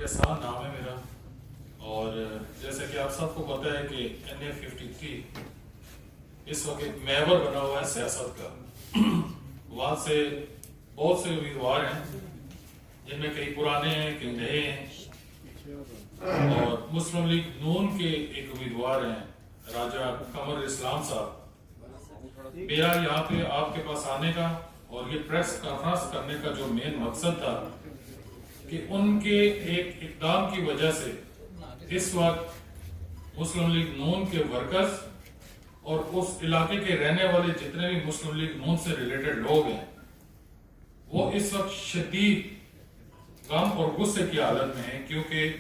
احسان نام ہے میرا، اور جیسا کہ آپ سب کو پتہ ہے کہ NA-53 اس وقت ایک محور بنا ہوا ہے سیاست کا۔ وہاں سے بہت سے امیدوار ہیں، جن میں کئی پرانے ہیں، کئی نئے ہیں، اور مسلم لیگ نون کے ایک امیدوار ہیں راجہ قمر اسلام صاحب۔ میرا یہاں پہ آپ کے پاس آنے کا اور یہ پریس کانفرنس کرنے کا جو مین مقصد تھا کہ ان کے ایک اقدام کی وجہ سے اس وقت مسلم لیگ نون کے ورکرز اور اس علاقے کے رہنے والے جتنے بھی مسلم لیگ نون سے ریلیٹڈ لوگ ہیں وہ اس وقت شدید غم اور غصے کی حالت میں ہیں، کیونکہ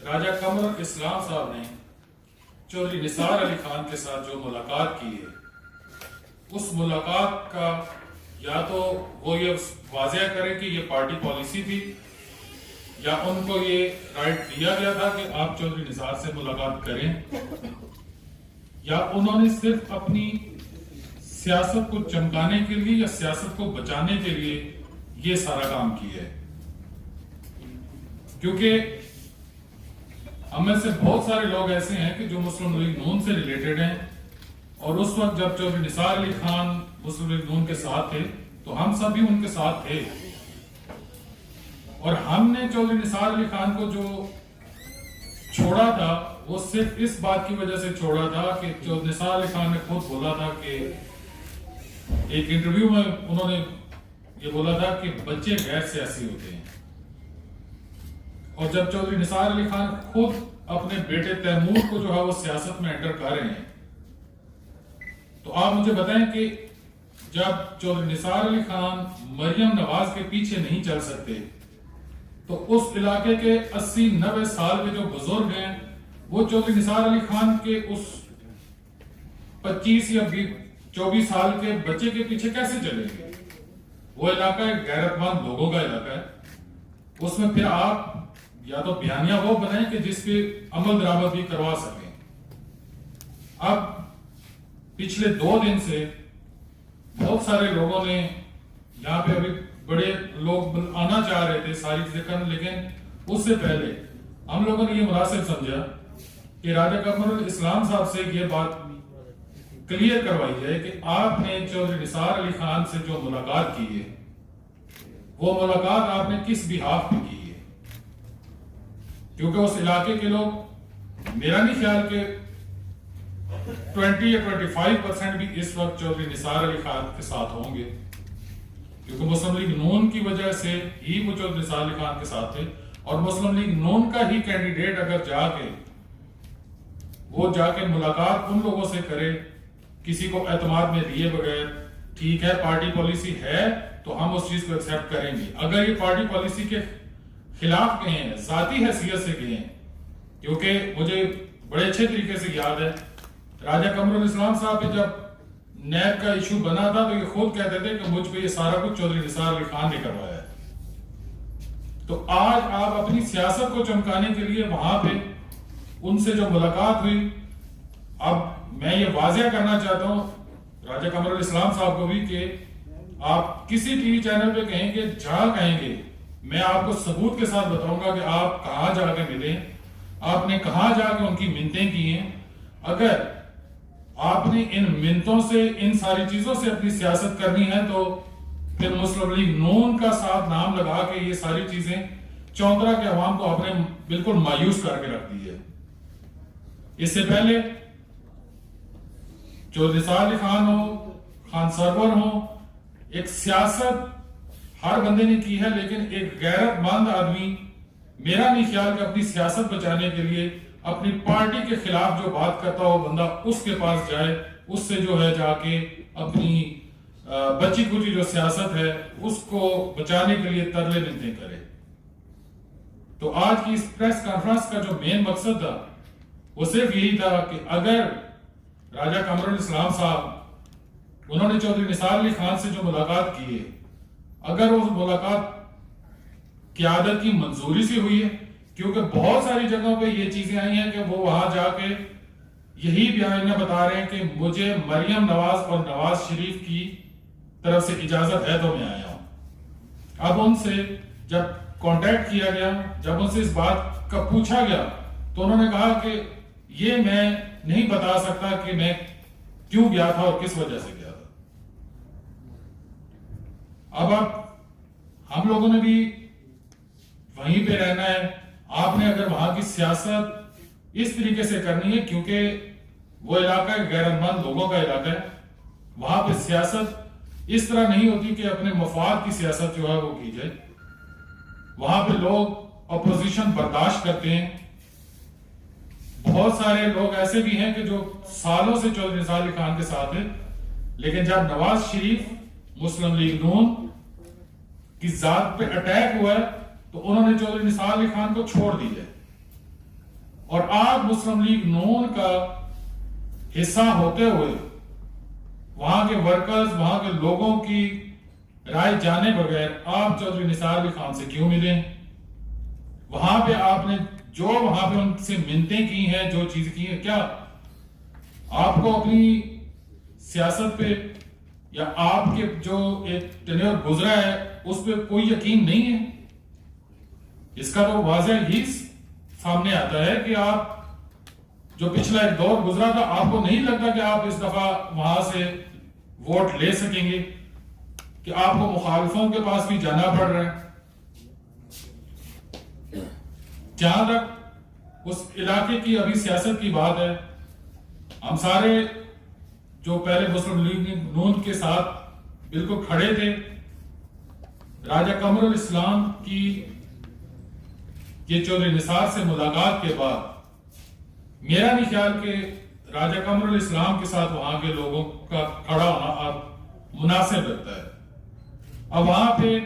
راجہ قمر اسلام صاحب نے چودھری نثار علی خان کے ساتھ جو ملاقات کی ہے، اس ملاقات کا یا تو وہ یہ واضح کرے کہ یہ پارٹی پالیسی تھی، یا ان کو یہ رائٹ دیا گیا تھا کہ آپ چودھری نثار سے ملاقات کریں، یا انہوں نے صرف اپنی سیاست کو چمکانے کے لیے یا سیاست کو بچانے کے لیے یہ سارا کام کیا ہے۔ کیونکہ ہم میں سے بہت سارے لوگ ایسے ہیں کہ جو مسلم لیگ نون سے ریلیٹڈ ہیں، اور اس وقت جب چودھری نثار علی خان مسلم لیگ نون کے ساتھ تھے تو ہم سب بھی ان کے ساتھ تھے، اور ہم نے چودھری نثار علی خان کو جو چھوڑا تھا وہ صرف اس بات کی وجہ سے چھوڑا تھا کہ چودھری نثار علی خان نے خود بولا تھا کہ ایک انٹرویو میں انہوں نے یہ بولا تھا کہ بچے غیر سیاسی ہوتے ہیں، اور جب چودھری نثار علی خان خود اپنے بیٹے تیمور کو جو ہے وہ سیاست میں انٹر کر رہے ہیں، تو آپ مجھے بتائیں کہ جب چودھری نثار علی خان مریم نواز کے پیچھے نہیں چل سکتے تو اس علاقے کے 80-90 سال کے جو بزرگ ہیں وہ چودھری نثار علی خان کے اس 25 یا 24 سال کے بچے کے پیچھے کیسے چلیں گے؟ وہ علاقہ ایک غیرت مند لوگوں کا علاقہ ہے، اس میں پھر آپ یا تو بیانیہ وہ بنائیں کہ جس پہ عمل درآمد بھی کروا سکیں۔ اب پچھلے 2 دن سے بہت سارے لوگوں نے یہاں پہ ابھی بڑے لوگ آنا چاہ رہے تھے ساری چیزیں کرنے، لیکن اس سے پہلے ہم لوگوں نے یہ مناسب سمجھا کہ راجہ قمر اسلام صاحب سے یہ بات کلیئر کروائی جائے کہ آپ نے چودھری نثار علی خان سے جو ملاقات کی ہے وہ ملاقات آپ نے کس بحاف پہ کی ہے، کیونکہ اس علاقے کے لوگ میرا نہیں خیال کہ 20 یا 25% بھی اس وقت چودھری نثار علی خان کے ساتھ ہوں گے، کیونکہ مسلم لیگ نون کی وجہ سے ہی وہ چودھری نثار علی خان کے ساتھ تھے، اور مسلم لیگ نون کا ہی کینڈیڈیٹ اگر جا کے ملاقات ان لوگوں سے کرے کسی کو اعتماد میں لیے بغیر، ٹھیک ہے پارٹی پالیسی ہے تو ہم اس چیز کو ایکسپٹ کریں گے، اگر یہ پارٹی پالیسی کے خلاف گئے ہیں، ذاتی حیثیت سے گئے ہیں، کیونکہ مجھے بڑے اچھے طریقے سے یاد ہے راجہ قمر اسلام صاحب پہ جب نیب کا ایشو بنا تھا تو یہ خود کہتے تھے کہ مجھ پہ یہ سارا کچھ چودھری نثار علی خان نے کروایا ہے۔ تو آج آپ اپنی سیاست کو چمکانے کے لیے وہاں پہ ان سے جو ملاقات ہوئی، اب میں یہ واضح کرنا چاہتا ہوں راجہ قمر اسلام صاحب کو بھی کہ آپ کسی ٹی وی چینل پہ کہیں گے، جہاں کہیں گے، میں آپ کو ثبوت کے ساتھ بتاؤں گا کہ آپ کہاں جا کے ملیں، آپ نے کہاں جا کے ان کی منتیں کی ہیں۔ اگر آپ نے ان منتوں سے، ان ساری چیزوں سے اپنی سیاست کرنی ہے تو پھر مسلم لیگ نون کا ساتھ نام لگا کے یہ ساری چیزیں چوندرا کے عوام کو آپ نے بالکل مایوس کر کے رکھ دی ہے۔ اس سے پہلے چودھری نثار علی خان ہو، خان سرور ہو، ایک سیاست ہر بندے نے کی ہے، لیکن ایک غیرت مند آدمی میرا نہیں خیال کہ اپنی سیاست بچانے کے لیے اپنی پارٹی کے خلاف جو بات کرتا ہو بندہ اس کے پاس جائے، اس سے جو ہے جا کے اپنی بچی کچی جو سیاست ہے اس کو بچانے کے لیے ترلے منتیں کرے۔ تو آج کی اس پریس کانفرنس کا جو مین مقصد تھا وہ صرف یہی تھا کہ اگر راجہ قمر اسلام صاحب انہوں نے چودھری نثار علی خان سے جو ملاقات کی ہے، اگر وہ ملاقات قیادت کی منظوری سے ہوئی ہے، کیونکہ بہت ساری جگہوں پہ یہ چیزیں آئی ہیں کہ وہ وہاں جا کے یہی بیانیہ بتا رہے ہیں کہ مجھے مریم نواز اور نواز شریف کی طرف سے اجازت ہے تو میں آیا ہوں۔ اب ان سے جب کانٹیکٹ کیا گیا، جب ان سے اس بات کا پوچھا گیا تو انہوں نے کہا کہ یہ میں نہیں بتا سکتا کہ میں کیوں گیا تھا اور کس وجہ سے گیا تھا۔ اب ہم لوگوں نے بھی وہیں پہ رہنا ہے۔ آپ نے اگر وہاں کی سیاست اس طریقے سے کرنی ہے، کیونکہ وہ علاقہ غیر مند لوگوں کا علاقہ ہے، وہاں پہ سیاست اس طرح نہیں ہوتی کہ اپنے مفاد کی سیاست جو ہے وہ کی جائے۔ وہاں پہ لوگ اپوزیشن برداشت کرتے ہیں۔ بہت سارے لوگ ایسے بھی ہیں کہ جو سالوں سے چودھری نثار علی خان کے ساتھ ہیں، لیکن جب نواز شریف مسلم لیگ نون کی ذات پہ اٹیک ہوا ہے تو انہوں نے چودھری نثار علی خان کو چھوڑ دیا ہے، اور آپ مسلم لیگ نون کا حصہ ہوتے ہوئے وہاں کے ورکرز، وہاں کے لوگوں کی رائے جانے بغیر آپ چودھری نثار علی خان سے کیوں ملیں؟ وہاں پہ آپ نے جو وہاں پہ ان سے منتیں کی ہیں، جو چیز کی ہیں، کیا آپ کو اپنی سیاست پہ یا آپ کے جو ایک ٹینیور گزرا ہے اس پہ کوئی یقین نہیں ہے؟ اس کا تو واضح ہی سامنے آتا ہے کہ آپ جو پچھلا ایک دور گزرا تھا، آپ کو نہیں لگتا کہ آپ اس دفعہ وہاں سے ووٹ لے سکیں گے، کہ آپ کو مخالفوں کے پاس بھی جانا پڑ رہا ہے۔ جہاں تک اس علاقے کی ابھی سیاست کی بات ہے، ہم سارے جو پہلے مسلم لیگ نون کے ساتھ بالکل کھڑے تھے، راجہ قمر الاسلام کی یہ چودھری نثار سے ملاقات کے بعد میرا نہیں خیال کہ راجہ قمر الاسلام کے ساتھ وہاں کے لوگوں کا کھڑا ہونا اب مناسب لگتا ہے۔ اب وہاں پہ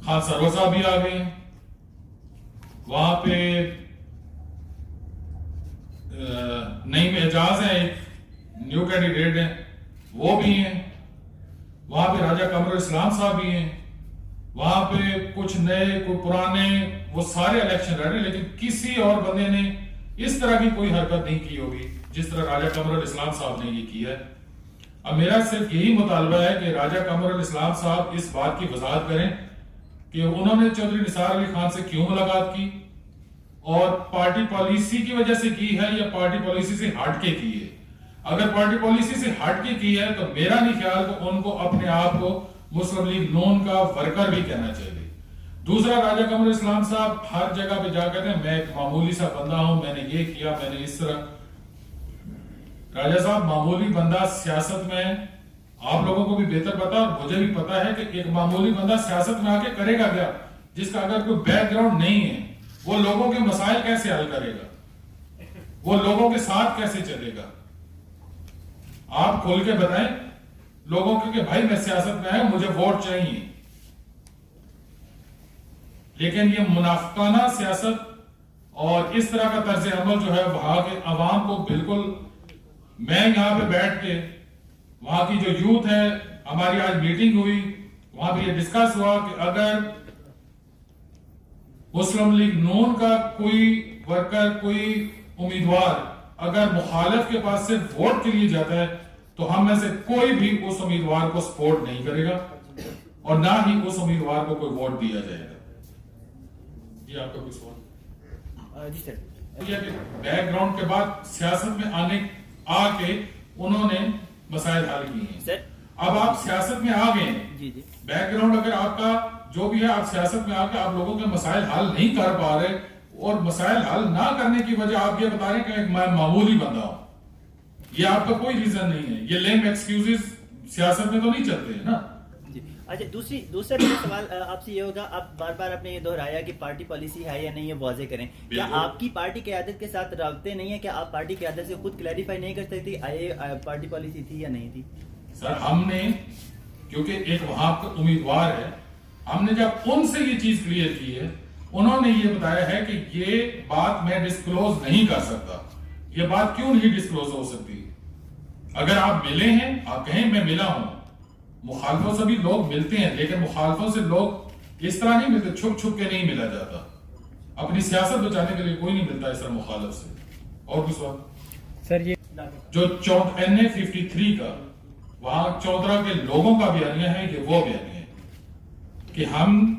خان سرور صاحب بھی آ گئے ہیں، وہاں پہ نعیم اعجاز ہیں، ایک نیو کینڈیڈیٹ ہیں، وہ بھی ہیں، وہاں پہ راجہ قمر الاسلام صاحب بھی ہیں، وہاں پہ کچھ نئے کوئی پرانے، وہ سارے الیکشن لڑ رہے ہیں، لیکن کسی اور بندے نے اس طرح کی کوئی حرکت نہیں کی ہوگی جس طرح راجہ قمر الاسلام صاحب نے یہ کیا ہے۔ اب میرا صرف یہی مطالبہ ہے کہ راجہ قمر الاسلام صاحب اس بات کی وضاحت کریں کہ انہوں نے چودھری نثار علی خان سے کیوں ملاقات کی، اور پارٹی پالیسی کی وجہ سے کی ہے یا پارٹی پالیسی سے ہٹ کے کی ہے۔ اگر پارٹی پالیسی سے ہٹ کے کی ہے تو میرا نہیں خیال کہ ان کو اپنے آپ کو مسلم لیگ نون کا ورکر بھی کہنا چاہیے۔ دوسرا، راجہ قمر الاسلام صاحب ہر جگہ پہ جا کہتے ہیں میں ایک معمولی سا بندہ ہوں، میں نے یہ کیا، میں نے اس طرح۔ راجہ صاحب، معمولی بندہ سیاست میں آپ لوگوں کو بھی بہتر پتا اور مجھے بھی پتا ہے کہ ایک معمولی بندہ سیاست میں آ کے کرے گا کیا، جس کا اگر کوئی بیک گراؤنڈ نہیں ہے۔ وہ لوگوں کے مسائل کیسے حل کرے گا؟ وہ لوگوں کے ساتھ کیسے چلے گا؟ آپ کھول کے بتائیں لوگوں کو کہ بھائی میں سیاست میں آیا، مجھے ووٹ چاہیے۔ لیکن یہ منافقانہ سیاست اور اس طرح کا طرز عمل جو ہے وہاں کے عوام کو بالکل، میں یہاں پہ بیٹھ کے وہاں کی جو یوتھ ہے، ہماری آج میٹنگ ہوئی، وہاں پہ یہ ڈسکس ہوا کہ اگر مسلم لیگ نون کا کوئی ورکر، کوئی امیدوار اگر مخالف کے پاس سے ووٹ کے لیے جاتا ہے تو ہم میں سے کوئی بھی اس امیدوار کو سپورٹ نہیں کرے گا اور نہ ہی اس امیدوار کو کوئی ووٹ دیا جائے گا۔ یہ آپ کا کوئی سوال؟ جی سر۔ بیک گراؤنڈ کے بعد سیاست میں آ کے انہوں نے مسائل حل کیے ہیں۔ سر اب آپ سیاست میں آ گئے ہیں، جی جی، بیک گراؤنڈ اگر آپ کا جو بھی ہے، آپ سیاست میں آ کے آپ لوگوں کے مسائل حل نہیں کر پا رہے، اور مسائل حل نہ کرنے کی وجہ آپ یہ بتا رہے ہیں کہ میں معمولی بندہ ہوں، یہ آپ کا کوئی ریزن نہیں ہے۔ یہ لیم ایکسکیوزز سیاست میں تو نہیں چلتے ہیں نا۔ جی اچھا، دوسرا میرا سوال آپ سے یہ ہوگا، آپ بار بار آپ نے یہ دہرایا کہ پارٹی پالیسی ہے یا نہیں، یہ واضح کریں۔ کیا آپ کی پارٹی قیادت کے ساتھ رابطے نہیں ہے؟ کیا آپ پارٹی قیادت سے خود کلیریفائی نہیں کر سکتی پارٹی پالیسی تھی یا نہیں تھی؟ سر، ہم نے کیونکہ ایک وہاں کا امیدوار ہے، ہم نے جب ان سے یہ چیز کلیئر کی ہے، انہوں نے یہ بتایا ہے کہ یہ بات میں ڈسکلوز نہیں کر سکتا۔ یہ بات کیوں نہیں ڈسکلوز ہو سکتی؟ اگر آپ ملے ہیں، آپ کہیں میں ملا ہوں، مخالفوں سے بھی لوگ ملتے ہیں، لیکن مخالفوں سے لوگ اس طرح نہیں ملتے، چھپ چھپ کے نہیں ملا جاتا۔ اپنی سیاست بچانے کے لیے کوئی نہیں ملتا اس طرح مخالف سے۔ اور کچھ سوال؟ سر یہ جو NA53 کا وہاں چودھرا کے لوگوں کا بیانیہ ہے، یہ وہ بیانیہ ہے کہ ہم